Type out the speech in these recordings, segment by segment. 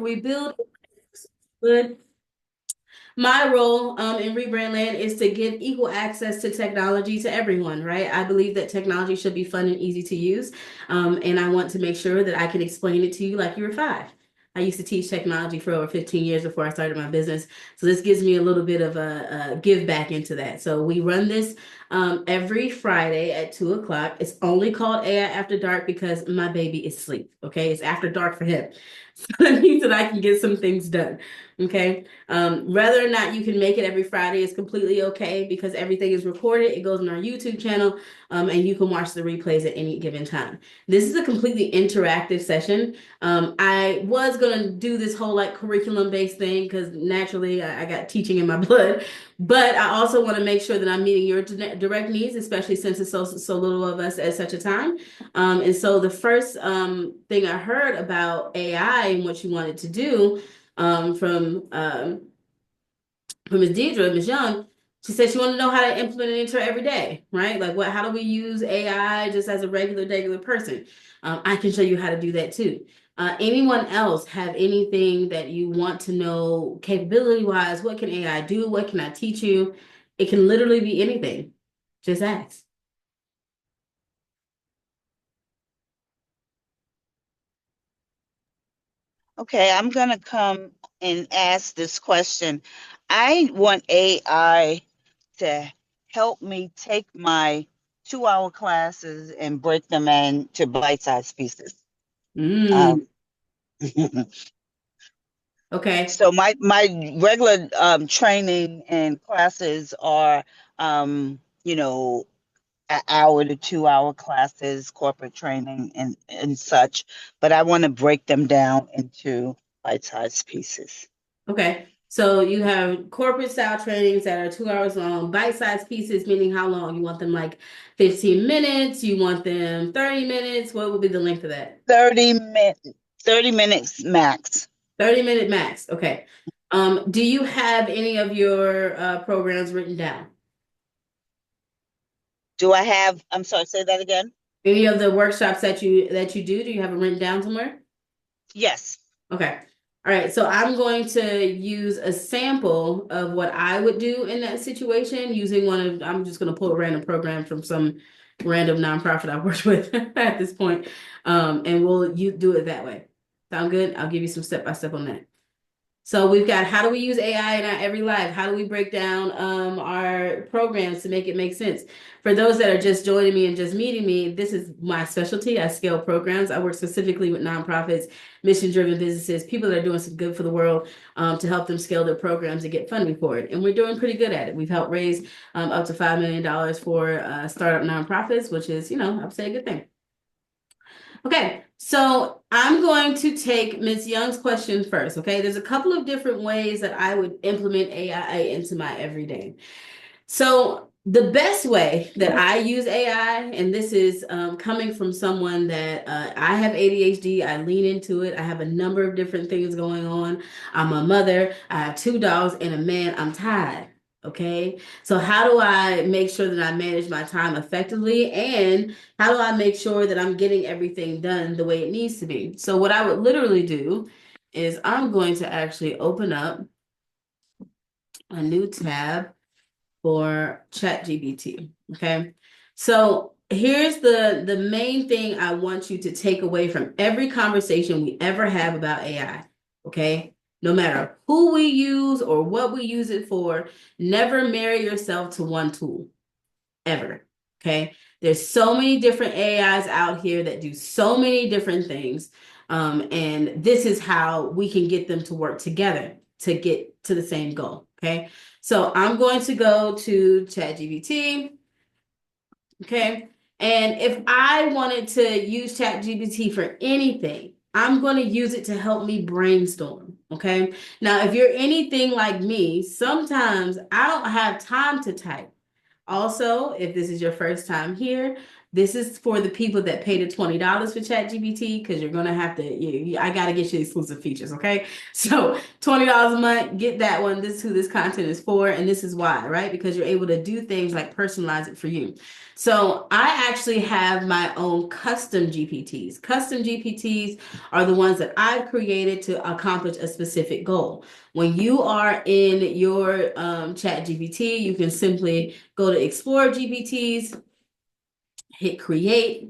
we build good. My role in Rebrand Land is to give equal access to technology to everyone, right? I believe that technology should be fun and easy to use. And I want to make sure that I can explain it to you like you were 5. I used to teach technology for over 15 years before I started my business. So this gives me a little bit of a give back into that. So we run this every Friday at 2 o'clock. It's only called AI After Dark because my baby is asleep. Okay. It's after dark for him. So that means that I can get some things done. Okay. Whether or not you can make it every Friday is completely okay because everything is recorded. It goes on our YouTube channel, and you can watch the replays at any given time. This is a completely interactive session. I was gonna do this whole like curriculum-based thing because naturally I got teaching in my blood, but I also want to make sure that I'm meeting your direct needs, especially since it's so little of us at such a time. And so the first thing I heard about AI and what you wanted to do from Ms. Deidre, Ms. Young, she said she wanted to know how to implement it into her every day, right? Like how do we use AI just as a regular person? I can show you how to do that too. Anyone else have anything that you want to know capability wise? What can AI do? What can I teach you? It can literally be anything. Just ask. Okay, I'm going to come and ask this question. I want AI to help me take my 2-hour classes and break them into bite-sized pieces. Mm, Um, okay. so my regular training and classes are, you know, an hour to 2-hour classes, corporate training and such, but I want to break them down into bite-sized pieces. Okay. So you have corporate style trainings that are 2 hours long, bite-sized pieces, meaning how long? You want them like 15 minutes? You want them 30 minutes? What would be the length of that? 30 minutes max. 30-minute max. Okay. Do you have any of your programs written down? Do I have, I'm sorry, say that again? Any of the workshops that you do you have them written down somewhere? Yes. Okay. All right. So I'm going to use a sample of what I would do in that situation using I'm just going to pull a random program from some random nonprofit I've worked with at this point. And you do it that way. Sound good? I'll give you some step by step on that. So we've got how do we use AI in our every life? How do we break down our programs to make it make sense? For those that are just joining me and just meeting me, this is my specialty. I scale programs. I work specifically with nonprofits, mission-driven businesses, people that are doing some good for the world to help them scale their programs and get funding for it. And we're doing pretty good at it. We've helped raise up to $5 million for startup nonprofits, which is, I'd say a good thing. Okay, so I'm going to take Ms. Young's question first. Okay, there's a couple of different ways that I would implement AI into my everyday. So the best way that I use AI, and this is coming from someone that I have ADHD, I lean into it. I have a number of different things going on. I'm a mother, I have 2 dogs and a man. I'm tired. Okay. So how do I make sure that I manage my time effectively? And how do I make sure that I'm getting everything done the way it needs to be? So what I would literally do is I'm going to actually open up a new tab for ChatGPT. Okay. So here's the main thing I want you to take away from every conversation we ever have about AI. Okay. No matter who we use or what we use it for, never marry yourself to one tool ever. Okay. There's so many different AIs out here that do so many different things. And this is how we can get them to work together to get to the same goal. Okay. So I'm going to go to ChatGPT. Okay. And if I wanted to use ChatGPT for anything, I'm going to use it to help me brainstorm. Okay. Now, if you're anything like me, sometimes I don't have time to type. Also, if this is your first time here, This is for the people that pay the $20 for ChatGPT, because you're gonna have to. I gotta get you exclusive features, okay? So $20 a month, get that one. This is who this content is for, and this is why, right? Because you're able to do things like personalize it for you. So I actually have my own custom GPTs. Custom GPTs are the ones that I've created to accomplish a specific goal. When you are in your ChatGPT, you can simply go to Explore GPTs, hit create,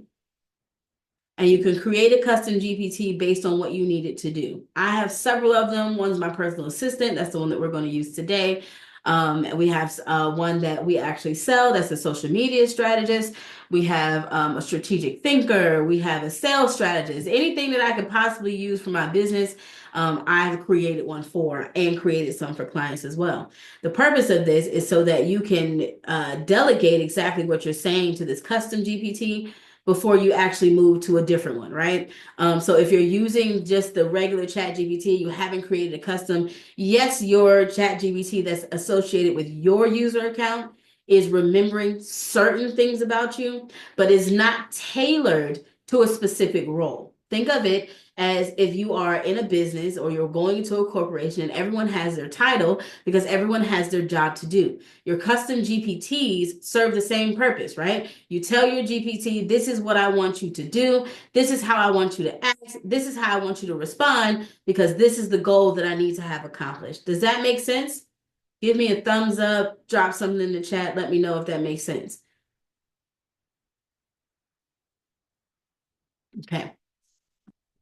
and you can create a custom GPT based on what you need it to do. I have several of them. One's my personal assistant. That's the one that we're going to use today. And we have one that we actually sell. That's a social media strategist. We have a strategic thinker. We have a sales strategist. Anything that I could possibly use for my business, I've created one for, and created some for clients as well. The purpose of this is so that you can delegate exactly what you're saying to this custom GPT before you actually move to a different one, right? So if you're using just the regular ChatGPT, you haven't created a custom, yes, your ChatGPT that's associated with your user account is remembering certain things about you, but is not tailored to a specific role. Think of it as if you are in a business or you're going into a corporation and everyone has their title because everyone has their job to do. Your custom GPTs serve the same purpose, right? You tell your GPT, this is what I want you to do. This is how I want you to act. This is how I want you to respond because this is the goal that I need to have accomplished. Does that make sense? Give me a thumbs up, drop something in the chat. Let me know if that makes sense. Okay.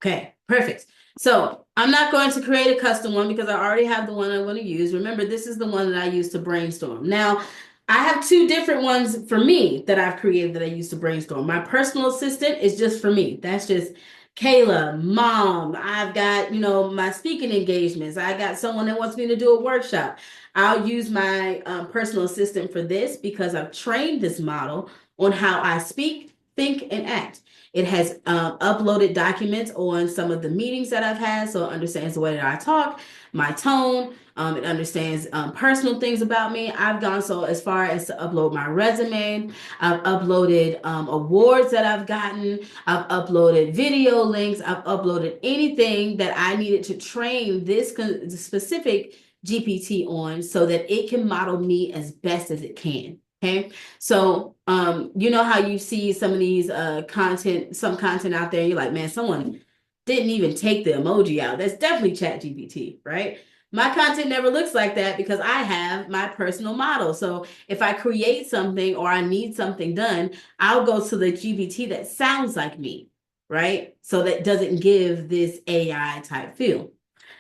Okay, perfect. So I'm not going to create a custom one because I already have the one I'm going to use. Remember, this is the one that I use to brainstorm. Now, I have two different ones for me that I've created that I use to brainstorm. My personal assistant is just for me. That's just Kayla, mom. I've got, my speaking engagements. I got someone that wants me to do a workshop. I'll use my personal assistant for this because I've trained this model on how I speak, think, and act. It has uploaded documents on some of the meetings that I've had, so it understands the way that I talk, my tone. It understands personal things about me. I've gone so as far as to upload my resume. I've uploaded awards that I've gotten. I've uploaded video links. I've uploaded anything that I needed to train this specific GPT on so that it can model me as best as it can. Okay, so you know how you see some of these some content out there, you're like, man, someone didn't even take the emoji out. That's definitely ChatGPT, right? My content never looks like that because I have my personal model. So if I create something or I need something done, I'll go to the GPT that sounds like me, right? So that doesn't give this AI type feel.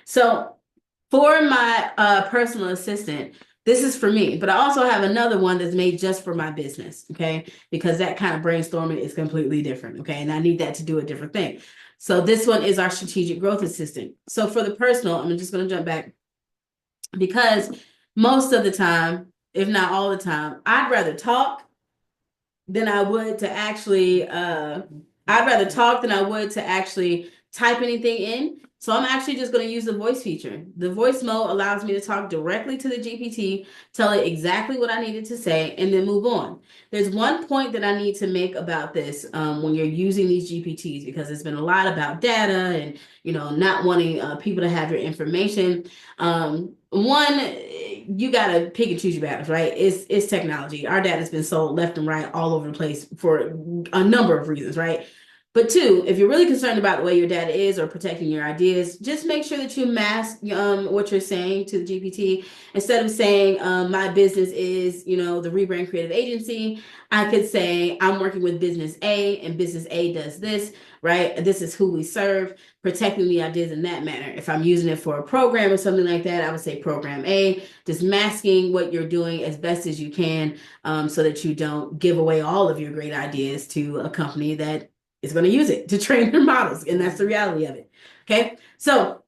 So for my personal assistant, this is for me, but I also have another one that's made just for my business, okay? Because that kind of brainstorming is completely different, okay? And I need that to do a different thing. So this one is our strategic growth assistant. So for the personal, I'm just going to jump back because most of the time, if not all the time, I'd rather talk than I would to actually type anything in. So I'm actually just going to use the voice feature. The voice mode allows me to talk directly to the GPT, tell it exactly what I needed to say, and then move on. There's one point that I need to make about this when you're using these GPTs, because there's been a lot about data and not wanting people to have your information. One, you got to pick and choose your battles, right? It's technology. Our data has been sold left and right all over the place for a number of reasons, right? But two, if you're really concerned about the way your data is or protecting your ideas, just make sure that you mask what you're saying to the GPT. Instead of saying my business is, the Rebrand Creative Agency, I could say I'm working with business A and business A does this, right? This is who we serve, protecting the ideas in that manner. If I'm using it for a program or something like that, I would say program A, just masking what you're doing as best as you can so that you don't give away all of your great ideas to a company that is going to use it to train their models. And that's the reality of it. Okay. So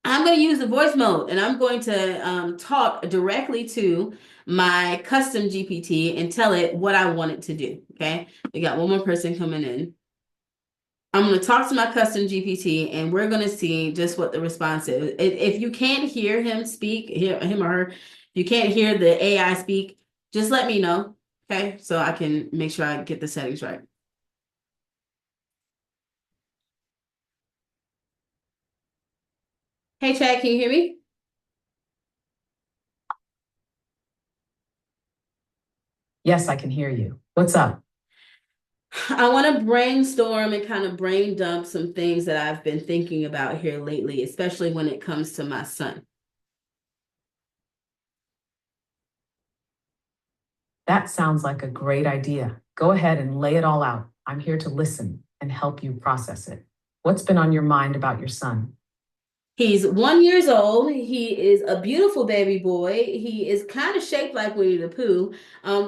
I'm going to use the voice mode and I'm going to talk directly to my custom GPT and tell it what I want it to do. Okay. We got one more person coming in. I'm going to talk to my custom GPT and we're going to see just what the response is. If you can't hear him speak, him or her, you can't hear the AI speak, just let me know. Okay. So I can make sure I get the settings right. Hey, Chad, can you hear me? Yes, I can hear you. What's up? I want to brainstorm and kind of brain dump some things that I've been thinking about here lately, especially when it comes to my son. That sounds like a great idea. Go ahead and lay it all out. I'm here to listen and help you process it. What's been on your mind about your son? He's 1 year old. He is a beautiful baby boy. He is kind of shaped like Winnie the Pooh,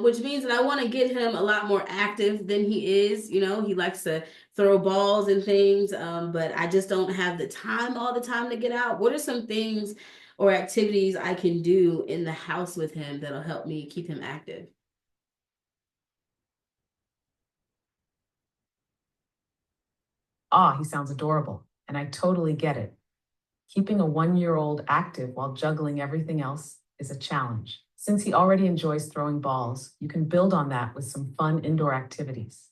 which means that I want to get him a lot more active than he is. You know, he likes to throw balls and things, but I just don't have the time all the time to get out. What are some things or activities I can do in the house with him that'll help me keep him active? Ah, he sounds adorable, and I totally get it. Keeping a 1-year-old active while juggling everything else is a challenge. Since he already enjoys throwing balls, you can build on that with some fun indoor activities.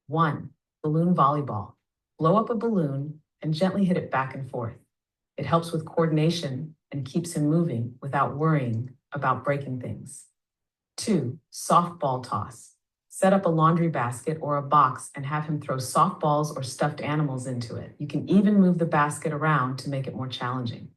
1. Balloon volleyball. Blow up a balloon and gently hit it back and forth. It helps with coordination and keeps him moving without worrying about breaking things. 2. Softball toss. Set up a laundry basket or a box and have him throw softballs or stuffed animals into it. You can even move the basket around to make it more challenging.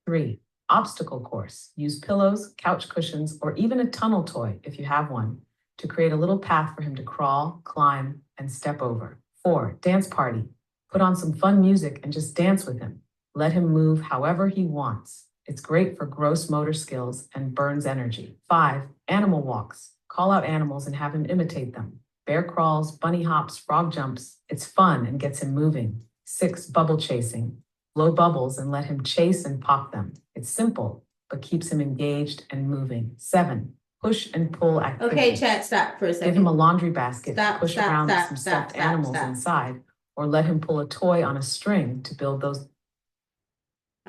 3. Obstacle course. Use pillows, couch cushions, or even a tunnel toy if you have one to create a little path for him to crawl, climb, and step over. 4. Dance party. Put on some fun music and just dance with him. Let him move however he wants. It's great for gross motor skills and burns energy. 5. Animal walks. Call out animals and have him imitate them. Bear crawls, bunny hops, frog jumps. It's fun and gets him moving. 6. Bubble chasing. Blow bubbles and let him chase and pop them. It's simple, but keeps him engaged and moving. 7. Push and pull activities. Okay, chat, stop for a second. Give him a laundry basket to Stop, push stop, around stop, some stop, stuffed stop, animals stop. inside, or let him pull a toy on a string to build those.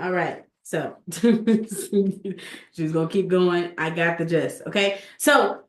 All right. So she's gonna keep going. I got the gist. Okay. So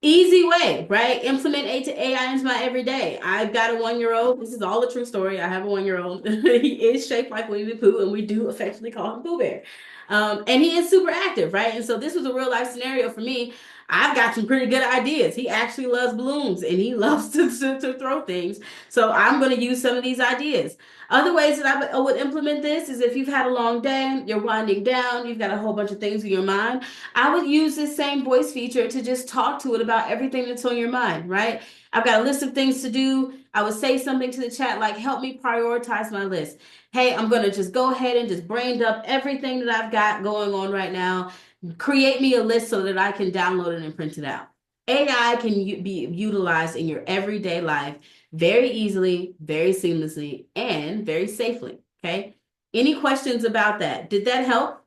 easy way, right? Implement AI into my everyday. I've got a 1 year old. This is all a true story. I have a 1 year old. He is shaped like Winnie the Pooh, and we do affectionately call him Pooh Bear. And he is super active, right? And so this was a real life scenario for me. I've got some pretty good ideas. He actually loves balloons and he loves to throw things. So I'm going to use some of these ideas. Other ways that I would implement this is if you've had a long day, you're winding down, you've got a whole bunch of things in your mind, I would use this same voice feature to just talk to it about everything that's on your mind, right? I've got a list of things to do. I would say something to the chat like, help me prioritize my list. Hey, I'm going to just go ahead and just brain dump everything that I've got going on right now. Create me a list so that I can download it and print it out. AI can be utilized in your everyday life very easily, very seamlessly, and very safely. Okay. Any questions about that? Did that help?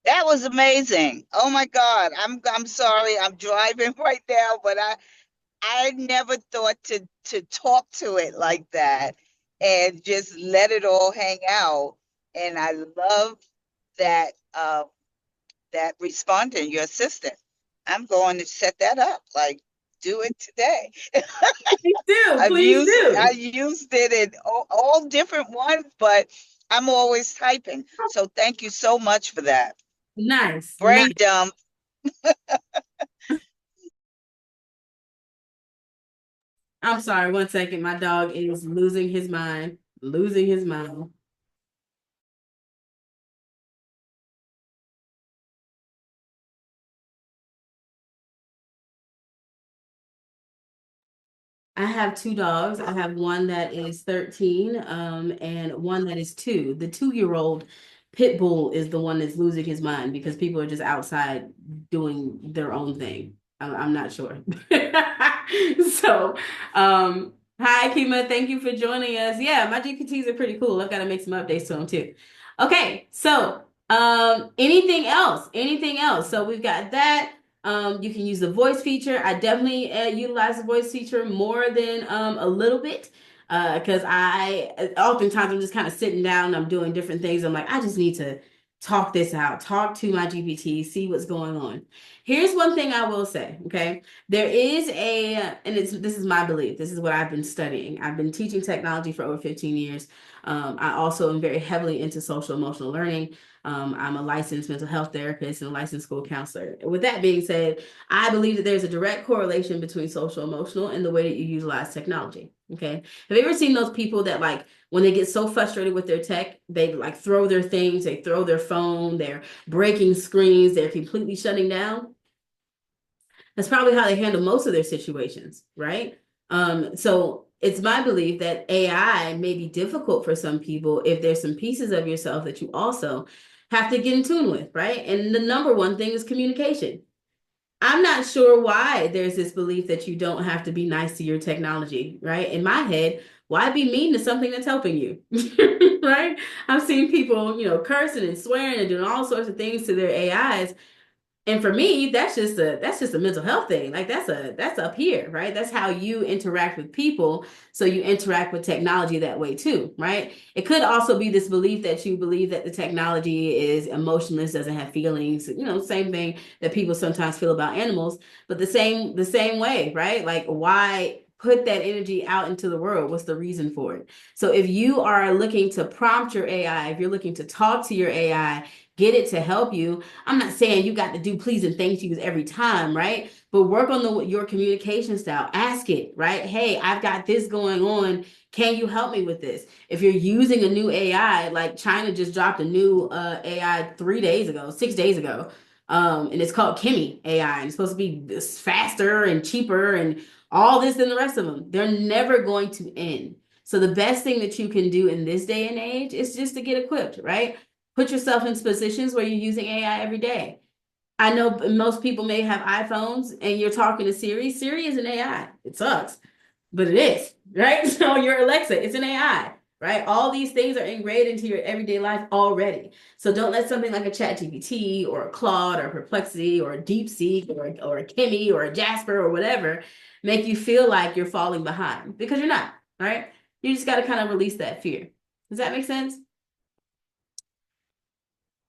That was amazing. Oh my God. I'm sorry. I'm driving right now, but I never thought to talk to it like that and just let it all hang out. And I love that that responding, your assistant. I'm going to set that up. Like, do it today. Please do. I've Please used I do. used it in all different ones, but I'm always typing. So thank you so much for that. Nice. Brain Nice. dump. I'm sorry. 1 second. My dog is losing his mind. Losing his mind. I have two dogs. I have one that is 13, and one that is 2. The 2 year old pit bull is the one that's losing his mind because people are just outside doing their own thing. I'm not sure. So, hi, Kima. Thank you for joining us. Yeah, my GPTs are pretty cool. I've got to make some updates to them too. Okay, so anything else? Anything else? So we've got that. You can use the voice feature. I definitely utilize the voice feature more than a little bit because I oftentimes I'm just kind of sitting down and I'm doing different things. I'm like, I just need to talk this out, talk to my GPT, see what's going on. Here's one thing I will say, okay? There is this is my belief. This is what I've been studying. I've been teaching technology for over 15 years. I also am very heavily into social emotional learning. I'm a licensed mental health therapist and a licensed school counselor. With that being said, I believe that there's a direct correlation between social emotional and the way that you utilize technology. Okay. Have you ever seen those people that like when they get so frustrated with their tech, they like throw their things, they throw their phone, they're breaking screens, they're completely shutting down? That's probably how they handle most of their situations, right? So it's my belief that AI may be difficult for some people if there's some pieces of yourself that you also have to get in tune with, right? And the number one thing is communication. I'm not sure why there's this belief that you don't have to be nice to your technology, right? In my head, why be mean to something that's helping you, right? I've seen people, cursing and swearing and doing all sorts of things to their AIs, and for me, that's just a mental health thing. Like that's up here, right? That's how you interact with people. So you interact with technology that way too, right? It could also be this belief that you believe that the technology is emotionless, doesn't have feelings, same thing that people sometimes feel about animals, but the same way, right? Like why put that energy out into the world? What's the reason for it? So if you are looking to prompt your AI, if you're looking to talk to your AI, get it to help you. I'm not saying you got to do please and thank yous every time, right? But work on your communication style. Ask it, right? Hey, I've got this going on. Can you help me with this? If you're using a new AI, like China just dropped a new AI 3 days ago, 6 days ago, and it's called Kimi AI, and it's supposed to be this faster and cheaper and all this than the rest of them. They're never going to end. So the best thing that you can do in this day and age is just to get equipped, right? Put yourself in positions where you're using AI every day. I know most people may have iPhones and you're talking to Siri. Siri is an AI. It sucks, but it is, right? So your Alexa, it's an AI, right? All these things are ingrained into your everyday life already. So don't let something like a ChatGPT or a Claude or Perplexity or a DeepSeek or a Kimi or a Jasper or whatever make you feel like you're falling behind, because you're not, right? You just got to kind of release that fear. Does that make sense?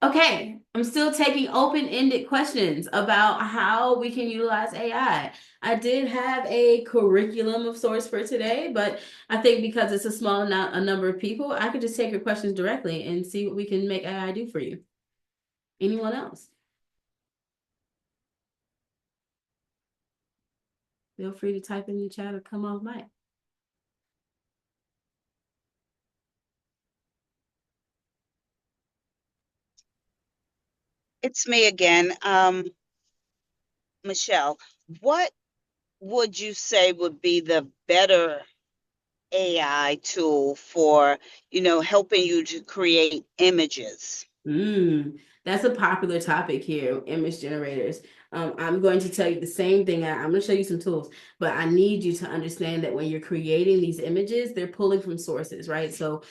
Okay, I'm still taking open-ended questions about how we can utilize AI. I did have a curriculum of sorts for today, but I think because it's a small a number of people, I could just take your questions directly and see what we can make AI do for you. Anyone else? Feel free to type in the chat or come off mic. It's me again. Michelle, what would you say would be the better AI tool for, helping you to create images? That's a popular topic here, image generators. I'm going to tell you the same thing. I'm going to show you some tools, but I need you to understand that when you're creating these images, they're pulling from sources, right? So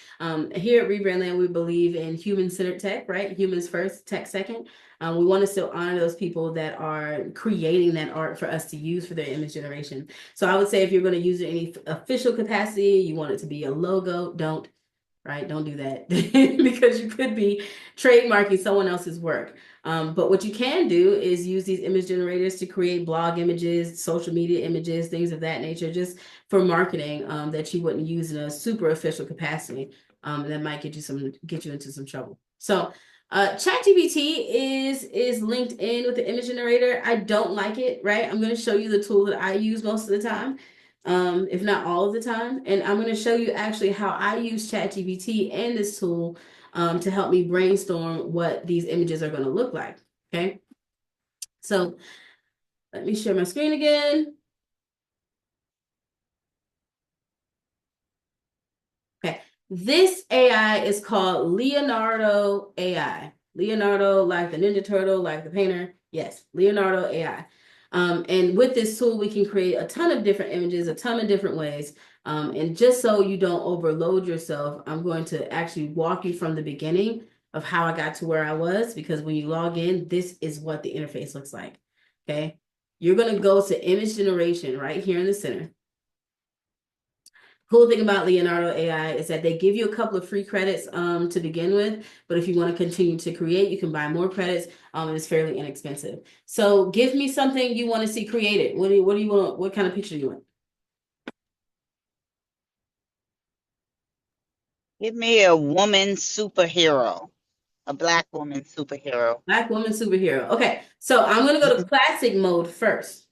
here at Rebrandland, we believe in human-centered tech, right? Humans first, tech second. We want to still honor those people that are creating that art for us to use for their image generation. So I would say if you're going to use it in any official capacity, you want it to be a logo, don't. Right? Don't do that because you could be trademarking someone else's work. But what you can do is use these image generators to create blog images, social media images, things of that nature, just for marketing that you wouldn't use in a super official capacity. That might get you into some trouble. So ChatGPT is linked in with the image generator. I don't like it, right? I'm going to show you the tool that I use most of the time, if not all of the time. And I'm going to show you actually how I use ChatGPT and this tool to help me brainstorm what these images are going to look like. Okay. So let me share my screen again. Okay. This AI is called Leonardo AI. Leonardo, like the Ninja Turtle, like the painter. Yes, Leonardo AI. And with this tool, we can create a ton of different images, a ton of different ways. And just so you don't overload yourself, I'm going to actually walk you from the beginning of how I got to where I was, because when you log in, this is what the interface looks like. Okay. You're going to go to image generation right here in the center. Cool thing about Leonardo AI is that they give you a couple of free credits to begin with, but if you want to continue to create, you can buy more credits. And it's fairly inexpensive. So give me something you want to see created. What do you want? What kind of picture do you want? Give me a woman superhero, a Black woman superhero. Black woman superhero. Okay, so I'm gonna go to classic mode first.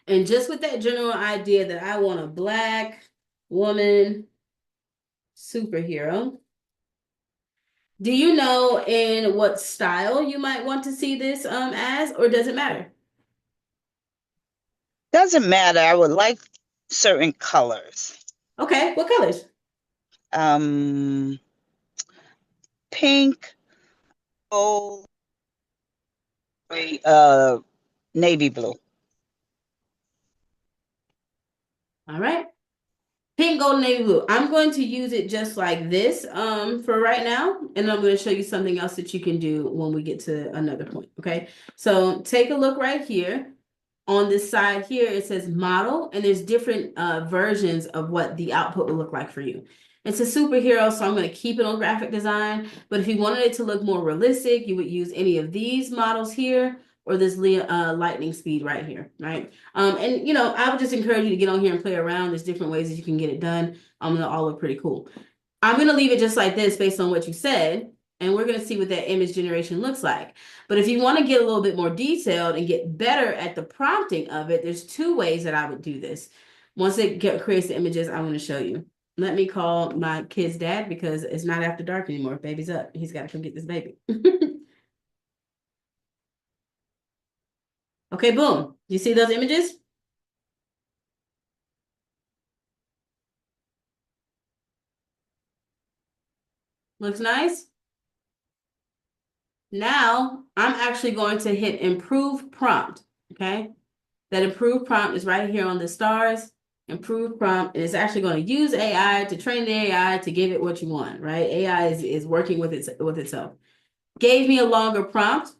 And just with that general idea that I want a Black woman superhero. Do you know in what style you might want to see this as, or does it matter? Doesn't matter. I would like certain colors. Okay, what colors? Um, Pink, gold, navy blue. All right. Pink, gold, navy blue. I'm going to use it just like this for right now, and I'm going to show you something else that you can do when we get to another point, okay? So take a look right here. On this side here, it says model, and there's different versions of what the output will look like for you. It's a superhero, so I'm going to keep it on graphic design, but if you wanted it to look more realistic, you would use any of these models here, or this lightning speed right here, right? And I would just encourage you to get on here and play around. There's different ways that you can get it done. They'll all look pretty cool. I'm going to leave it just like this based on what you said, and we're going to see what that image generation looks like. But if you want to get a little bit more detailed and get better at the prompting of it, there's two ways that I would do this. Once it creates the images, I'm going to show you. Let me call my kid's dad because it's not after dark anymore. Baby's up. He's got to come get this baby. Okay, boom. You see those images? Looks nice. Now I'm actually going to hit improve prompt. Okay. That improve prompt is right here on the stars. Improve prompt, and it's actually going to use AI to train the AI to give it what you want, right? AI is working with itself. Gave me a longer prompt.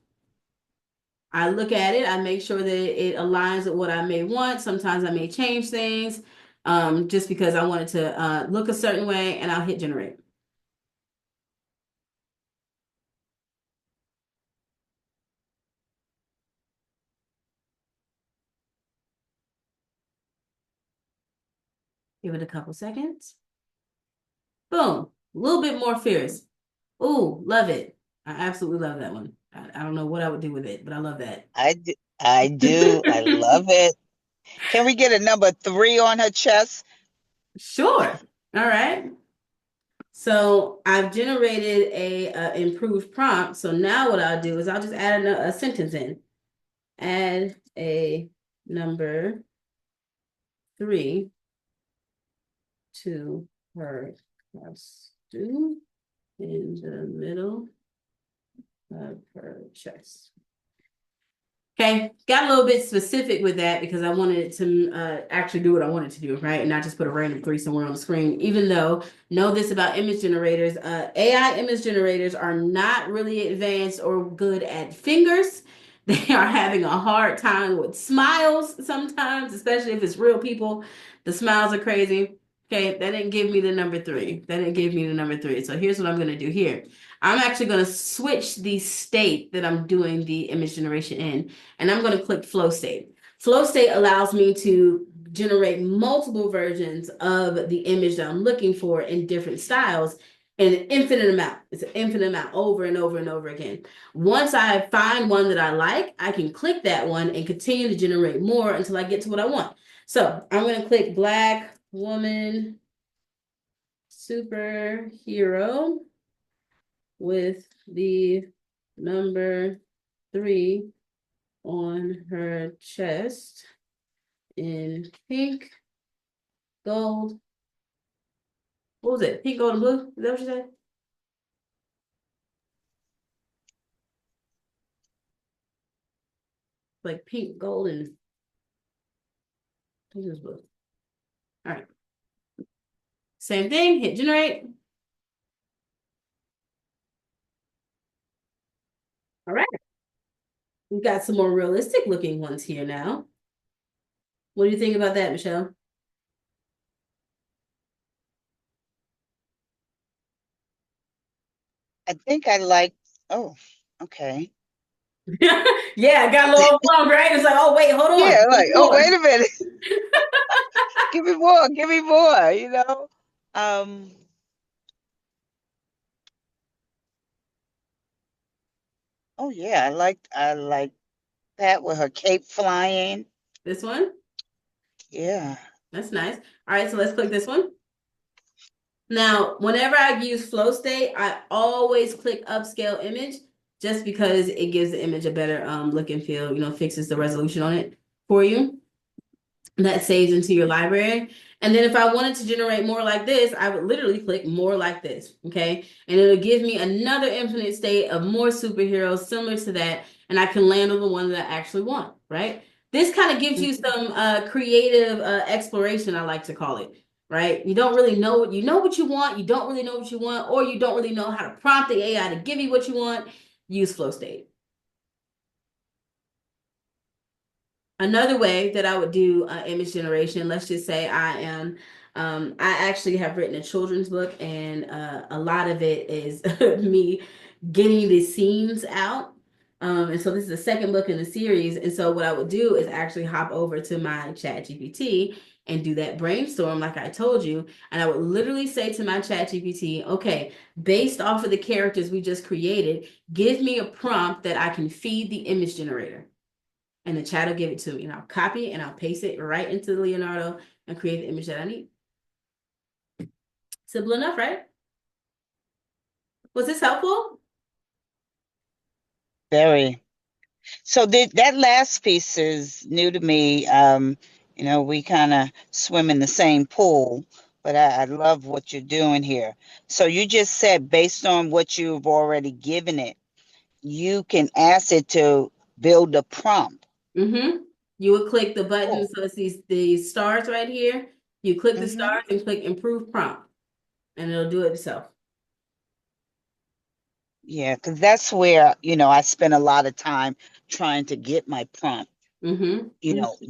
I look at it, I make sure that it aligns with what I may want. Sometimes I may change things just because I want it to look a certain way, and I'll hit generate. Give it a couple seconds. Boom, a little bit more fierce. Ooh, love it. I absolutely love that one. I don't know what I would do with it, but I love that. I do. I do. I love it. Can we get a number 3 on her chest? Sure. All right. So I've generated a improved prompt. So now what I'll do is I'll just add a sentence in. Add a number 3 to her costume in the middle of her chest. Okay, got a little bit specific with that because I wanted it to actually do what I wanted to do, right? And not just put a random 3 somewhere on the screen. Even though, know this about image generators, AI image generators are not really advanced or good at fingers. They are having a hard time with smiles sometimes, especially if it's real people. The smiles are crazy. Okay, that didn't give me the number 3. That didn't give me the number 3. So here's what I'm going to do here. I'm actually going to switch the state that I'm doing the image generation in, and I'm going to click flow state. Flow state allows me to generate multiple versions of the image that I'm looking for in different styles in an infinite amount. It's an infinite amount over and over and over again. Once I find one that I like, I can click that one and continue to generate more until I get to what I want. So I'm going to click Black Woman Superhero with the number 3 on her chest in pink, gold. What was it? Pink, gold, and blue? Is that what you said? Like pink, gold, and I think it was blue. All right. Same thing, hit generate. All right. We've got some more realistic looking ones here now. What do you think about that, Michelle? I think I like, oh, okay. Yeah, it got a little overwhelmed, right? It's like, oh wait, hold on. Yeah, There's like, oh, more. wait a minute. Give me more, you know? Um, oh yeah, I like that with her cape flying. This one, Yeah. that's nice. All right, so let's click this one. Now, whenever I use flow state, I always click upscale image just because it gives the image a better look and feel, fixes the resolution on it for you. That saves into your library. And then if I wanted to generate more like this, I would literally click more like this, okay? And it'll give me another infinite state of more superheroes similar to that, and I can land on the one that I actually want, right? This kind of gives you Mhm. some creative exploration, I like to call it, right? You don't really know you know what you want, you don't really know what you want, or you don't really know how to prompt the AI to give you what you want. Use flow state. Another way that I would do image generation, let's just say I actually have written a children's book, and a lot of it is me getting the scenes out. And so this is the second book in the series. And so what I would do is actually hop over to my ChatGPT and do that brainstorm, like I told you. And I would literally say to my ChatGPT, okay, based off of the characters we just created, give me a prompt that I can feed the image generator, and the chat will give it to me, and I'll copy and I'll paste it right into Leonardo and create the image that I need. Simple enough, right? Was this helpful? Very. So that last piece is new to me. We kind of swim in the same pool, but I love what you're doing here. So you just said based on what you've already given it, you can ask it to build a prompt. Mm-hmm. You would click the button, Oh. so it's these stars right here. You click the Hmm. stars and click improve prompt, and it'll do it itself. Yeah, because that's where, I spend a lot of time trying to get my prompt, Mm-hmm.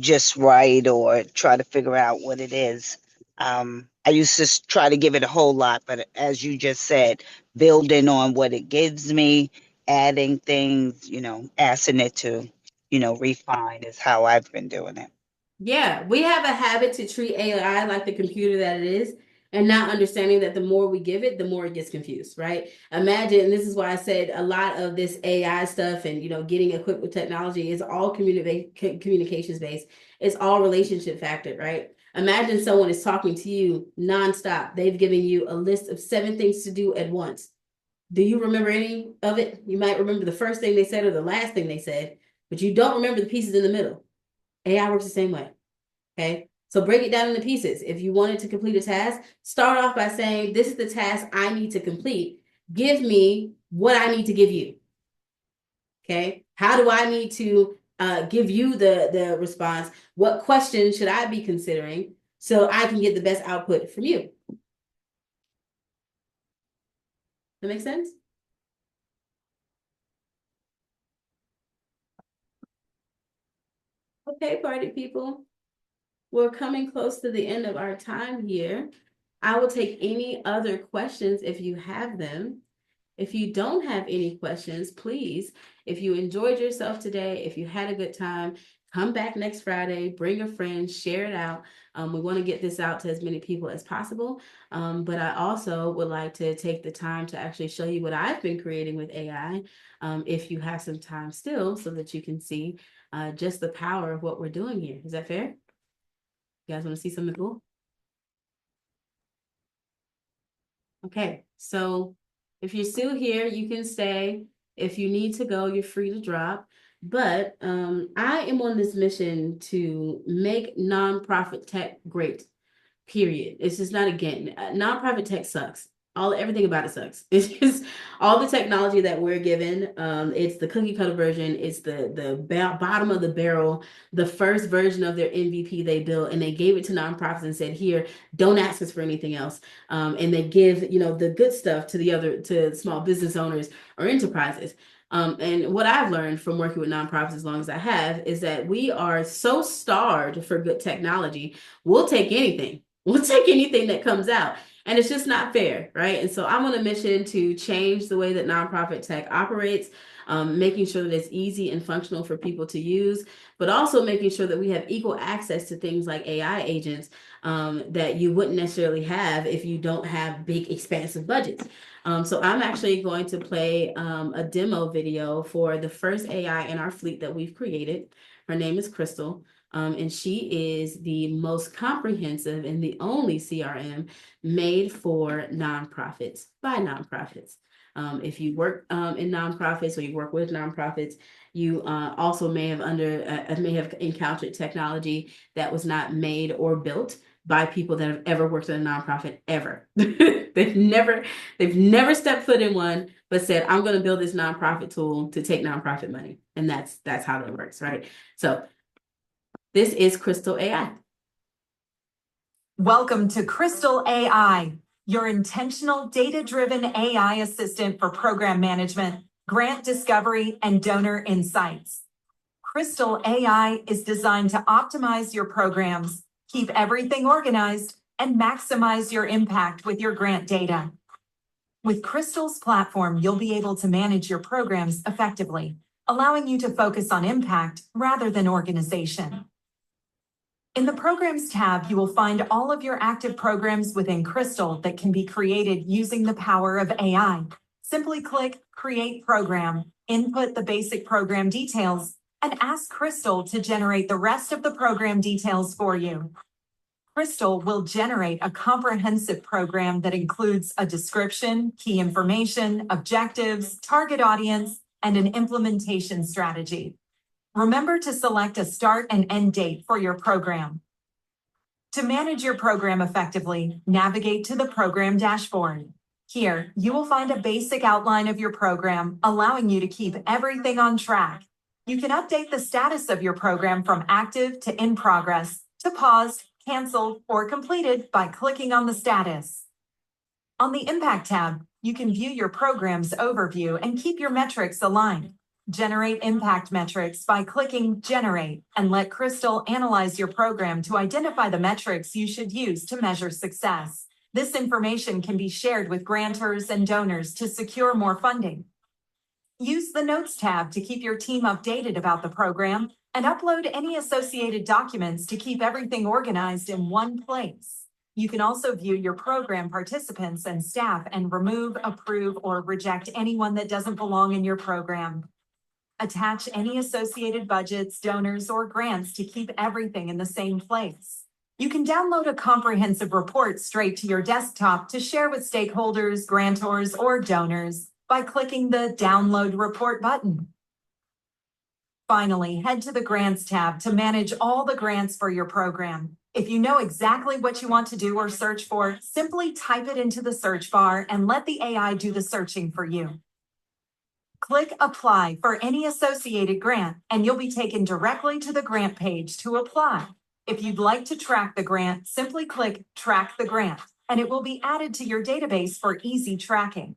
just right or try to figure out what it is. I used to try to give it a whole lot, but as you just said, building on what it gives me, adding things, asking it to, refine is how I've been doing it. Yeah, we have a habit to treat AI like the computer that it is, and not understanding that the more we give it, the more it gets confused, right? Imagine, and this is why I said a lot of this AI stuff and getting equipped with technology is all communications based. It's all relationship factored, right? Imagine someone is talking to you nonstop. They've given you a list of 7 things to do at once. Do you remember any of it? You might remember the first thing they said or the last thing they said, but you don't remember the pieces in the middle. AI works the same way. Okay. So break it down into pieces. If you wanted to complete a task, start off by saying, this is the task I need to complete. Give me what I need to give you. Okay. How do I need to give you the response? What questions should I be considering so I can get the best output from you? That make sense? Okay, party people. We're coming close to the end of our time here. I will take any other questions if you have them. If you don't have any questions, please, if you enjoyed yourself today, if you had a good time, come back next Friday, bring a friend, share it out. We want to get this out to as many people as possible. But I also would like to take the time to actually show you what I've been creating with AI, if you have some time still, so that you can see just the power of what we're doing here. Is that fair? You guys want to see something cool? Okay, so if you're still here, you can stay. If you need to go, you're free to drop. But I am on this mission to make nonprofit tech great. Period. It's just not again. Nonprofit tech sucks. Everything about it sucks. It's just all the technology that we're given. It's the cookie cutter version. It's the bottom of the barrel. The first version of their MVP they built, and they gave it to nonprofits and said, "Here, don't ask us for anything else." And they give the good stuff to small business owners or enterprises. And what I've learned from working with nonprofits as long as I have is that we are so starved for good technology. We'll take anything. We'll take anything that comes out. And it's just not fair, right? And so I'm on a mission to change the way that nonprofit tech operates, making sure that it's easy and functional for people to use, but also making sure that we have equal access to things like AI agents that you wouldn't necessarily have if you don't have big, expansive budgets. So I'm actually going to play a demo video for the first AI in our fleet that we've created. Her name is Crystal. And she is the most comprehensive and the only CRM made for nonprofits by nonprofits. If you work in nonprofits or you work with nonprofits, you also may have encountered technology that was not made or built by people that have ever worked in a nonprofit ever. they've never stepped foot in one, but said, I'm going to build this nonprofit tool to take nonprofit money. And that's how that works, right? So this is Crystal AI. Welcome to Crystal AI, your intentional data-driven AI assistant for program management, grant discovery, and donor insights. Crystal AI is designed to optimize your programs, keep everything organized, and maximize your impact with your grant data. With Crystal's platform, you'll be able to manage your programs effectively, allowing you to focus on impact rather than organization. In the Programs tab, you will find all of your active programs within Crystal that can be created using the power of AI. Simply click Create Program, input the basic program details, and ask Crystal to generate the rest of the program details for you. Crystal will generate a comprehensive program that includes a description, key information, objectives, target audience, and an implementation strategy. Remember to select a start and end date for your program. To manage your program effectively, navigate to the program dashboard. Here, you will find a basic outline of your program, allowing you to keep everything on track. You can update the status of your program from active to in progress, to paused, canceled, or completed by clicking on the status. On the Impact tab, you can view your program's overview and keep your metrics aligned. Generate impact metrics by clicking Generate and let Crystal analyze your program to identify the metrics you should use to measure success. This information can be shared with grantors and donors to secure more funding. Use the Notes tab to keep your team updated about the program and upload any associated documents to keep everything organized in one place. You can also view your program participants and staff and remove, approve, or reject anyone that doesn't belong in your program. Attach any associated budgets, donors, or grants to keep everything in the same place. You can download a comprehensive report straight to your desktop to share with stakeholders, grantors, or donors by clicking the Download Report button. Finally, head to the Grants tab to manage all the grants for your program. If you know exactly what you want to do or search for, simply type it into the search bar and let the AI do the searching for you. Click Apply for any associated grant, and you'll be taken directly to the grant page to apply. If you'd like to track the grant, simply click Track the Grant, and it will be added to your database for easy tracking.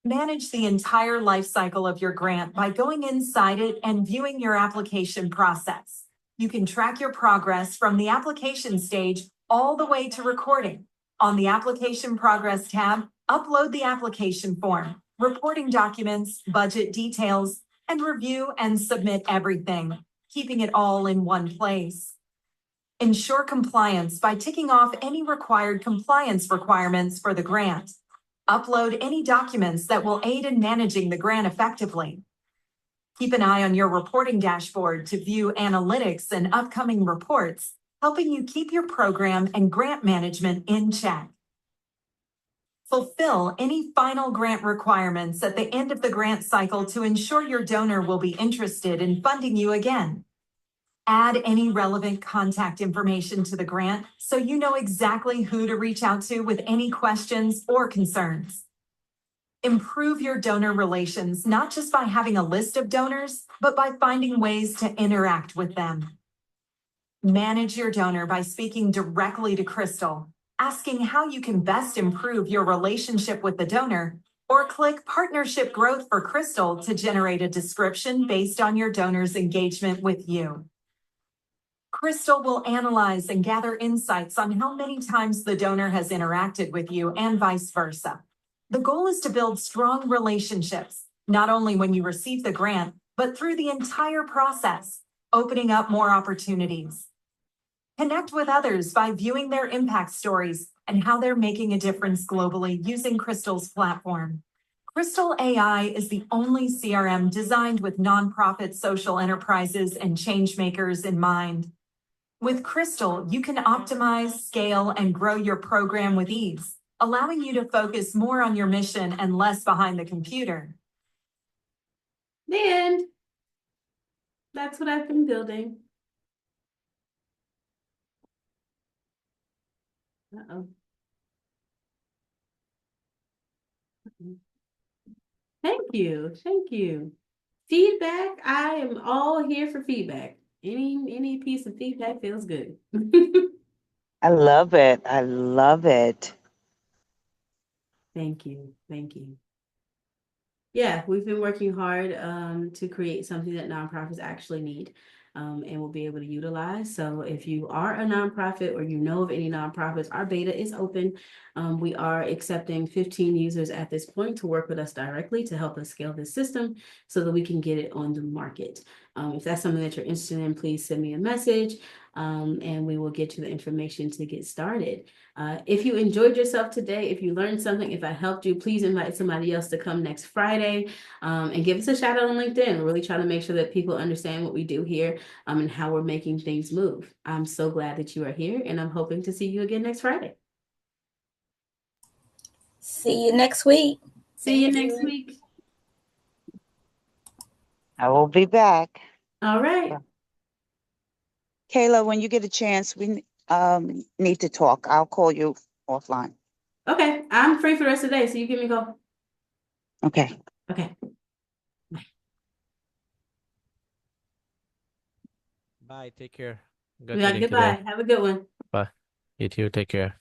Manage the entire life cycle of your grant by going inside it and viewing your application process. You can track your progress from the application stage all the way to recording. On the Application Progress tab, upload the application form, reporting documents, budget details, and review and submit everything, keeping it all in one place. Ensure compliance by ticking off any required compliance requirements for the grant. Upload any documents that will aid in managing the grant effectively. Keep an eye on your reporting dashboard to view analytics and upcoming reports, helping you keep your program and grant management in check. Fulfill any final grant requirements at the end of the grant cycle to ensure your donor will be interested in funding you again. Add any relevant contact information to the grant so you know exactly who to reach out to with any questions or concerns. Improve your donor relations, not just by having a list of donors, but by finding ways to interact with them. Manage your donor by speaking directly to Crystal, asking how you can best improve your relationship with the donor, or click Partnership Growth for Crystal to generate a description based on your donor's engagement with you. Crystal will analyze and gather insights on how many times the donor has interacted with you and vice versa. The goal is to build strong relationships, not only when you receive the grant, but through the entire process, opening up more opportunities. Connect with others by viewing their impact stories and how they're making a difference globally using Crystal's platform. Crystal AI is the only CRM designed with nonprofit social enterprises and change makers in mind. With Crystal, you can optimize, scale, and grow your program with ease, allowing you to focus more on your mission and less behind the computer. And that's what I've been building. Uh-oh. Thank you. Thank you. Feedback. I am all here for feedback. Any piece of feedback feels good. I love it. I love it. Thank you. Thank you. Yeah, we've been working hard to create something that nonprofits actually need and will be able to utilize. So if you are a nonprofit or you know of any nonprofits, our beta is open. We are accepting 15 users at this point to work with us directly to help us scale this system so that we can get it on the market. If that's something that you're interested in, please send me a message and we will get you the information to get started. If you enjoyed yourself today, if you learned something, if I helped you, please invite somebody else to come next Friday and give us a shout out on LinkedIn. We're really trying to make sure that people understand what we do here and how we're making things move. I'm so glad that you are here and I'm hoping to see you again next Friday. See you next week. See you next week. I will be back. All right. Kayla, when you get a chance, we need to talk. I'll call you offline. Okay. I'm free for the rest of the day, so you give me a call. Okay. Okay. Bye. Take care. Good Yeah, meeting goodbye. today. Have a good one. Bye. You too. Take care.